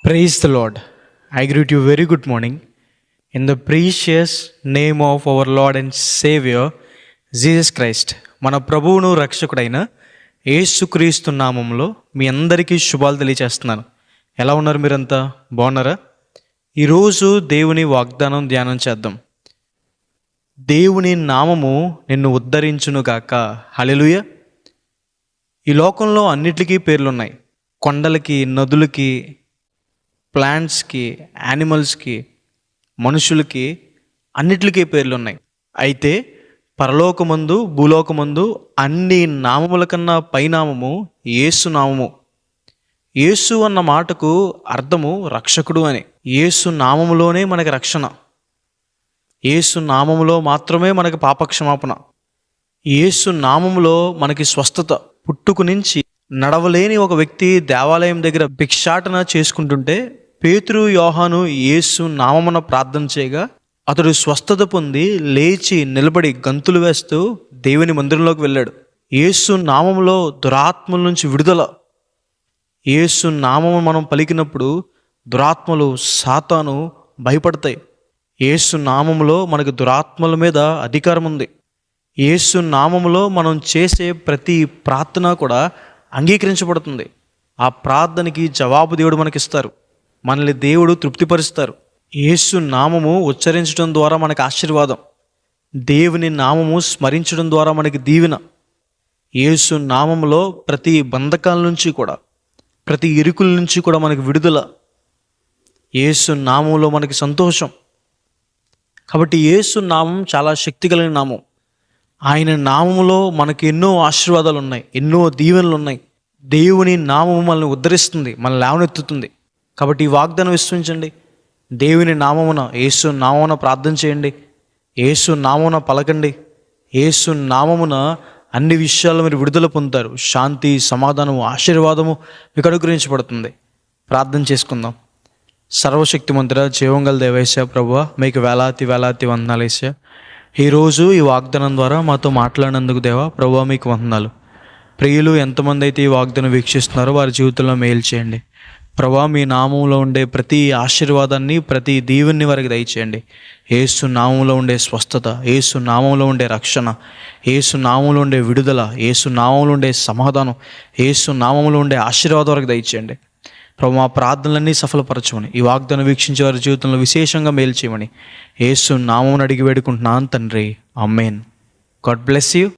Praise the Lord. I greet you very good morning in the precious name of our Lord and Savior Jesus Christ. మన ప్రభువును రక్షకుడైన యేసుక్రీస్తు నామంలో మీ అందరికీ శుభాలు తెలియచేస్తున్నాను. ఎలా ఉన్నారు మీరంతా? బాగున్నారా? ఈరోజు దేవుని వాగ్దానం ధ్యానం చేద్దాం. దేవుని నామము నిన్ను ఉద్ధరించునుగాక. హల్లెలూయా. ఈ లోకంలో అన్నిటికీ పేర్లున్నాయి. కొండలకి, నదులకి, ప్లాంట్స్కి, యానిమల్స్కి, మనుషులకి, అన్నిటికీ పేర్లు ఉన్నాయి. అయితే పరలోకమందు, భూలోకమందు అన్ని నామముల కన్నా పైనామము యేసు నామము. యేసు అన్న మాటకు అర్థము రక్షకుడు అని. యేసు నామములోనే మనకి రక్షణ. యేసు నామములో మాత్రమే మనకి పాపక్షమాపణ. యేసు నామములో మనకి స్వస్థత. పుట్టుకు నుంచి నడవలేని ఒక వ్యక్తి దేవాలయం దగ్గర భిక్షాటన చేసుకుంటుంటే పేతురు, యోహాను యేసు నామమున ప్రార్థన చేయగా అతడు స్వస్థత పొంది లేచి నిలబడి గంతులు వేస్తూ దేవుని మందిరంలోకి వెళ్ళాడు. యేసు నామములో దురాత్మల నుంచి విడుదల. యేసు నామము మనం పలికినప్పుడు దురాత్మలు, సాతాను భయపడతాయి. యేసు నామములో మనకు దురాత్మల మీద అధికారం ఉంది. యేసు నామములో మనం చేసే ప్రతి ప్రార్థన కూడా అంగీకరించబడుతుంది. ఆ ప్రార్థనకి జవాబు దేవుడు మనకిస్తారు. మనల్ని దేవుడు తృప్తిపరుస్తారు. యేసు నామము ఉచ్చరించడం ద్వారా మనకు ఆశీర్వాదం. దేవుని నామము స్మరించడం ద్వారా మనకి దీవెన. యేసు నామములో ప్రతి బంధకాల నుంచి కూడా, ప్రతి ఇరుకుల నుంచి కూడా మనకు విడుదల. యేసు నామంలో మనకి సంతోషం. కాబట్టి యేసు నామం చాలా శక్తి కలిగిన నామం. ఆయన నామములో మనకి ఎన్నో ఆశీర్వాదాలు ఉన్నాయి, ఎన్నో దీవెనలు ఉన్నాయి. దేవుని నామము మనల్ని ఉద్ధరిస్తుంది, మనల్ని లేవనెత్తుతుంది. కాబట్టి ఈ వాగ్దానం విశ్వసించండి. దేవుని నామమున, యేసు నామమున ప్రార్థన చేయండి. యేసు నామమున పలకండి. యేసు నామమున అన్ని విషయాల్లో మీరు విడుదల పొందుతారు. శాంతి, సమాధానము, ఆశీర్వాదము మీకు అనుగ్రహించబడుతుంది. ప్రార్థన చేసుకుందాం. సర్వశక్తిమంతుడ, జీవంగల దేవేశ ప్రభువా, మీకు వేలాతి వేలాతి వందనాలు వేసా. ఈరోజు ఈ వాగ్దానం ద్వారా మాతో మాట్లాడినందుకు దేవా ప్రభువా మీకు వందనాలు. ప్రియులు ఎంతమంది అయితే ఈ వాగ్దానం వీక్షిస్తున్నారో వారి జీవితంలో మేలు చేయండి ప్రభువా. మీ నామంలో ఉండే ప్రతి ఆశీర్వాదాన్ని, ప్రతి దీవెన్ని వారికి దయచేయండి. యేసు నామంలో ఉండే స్వస్థత, యేసు నామంలో ఉండే రక్షణ, యేసు నామంలో ఉండే విడుదల, యేసు నామంలో ఉండే సమాధానం, యేసు నామంలో ఉండే ఆశీర్వాదం వరకు దయచేయండి ప్రభు. మా ప్రార్థనలన్నీ సఫలపరచమని, ఈ వాగ్దానం వీక్షించే వారి జీవితంలో విశేషంగా మేలు చేయమని యేసు నామమున అడిగి వేడుకుంటున్నాను తండ్రి. ఆమేన్. God bless you.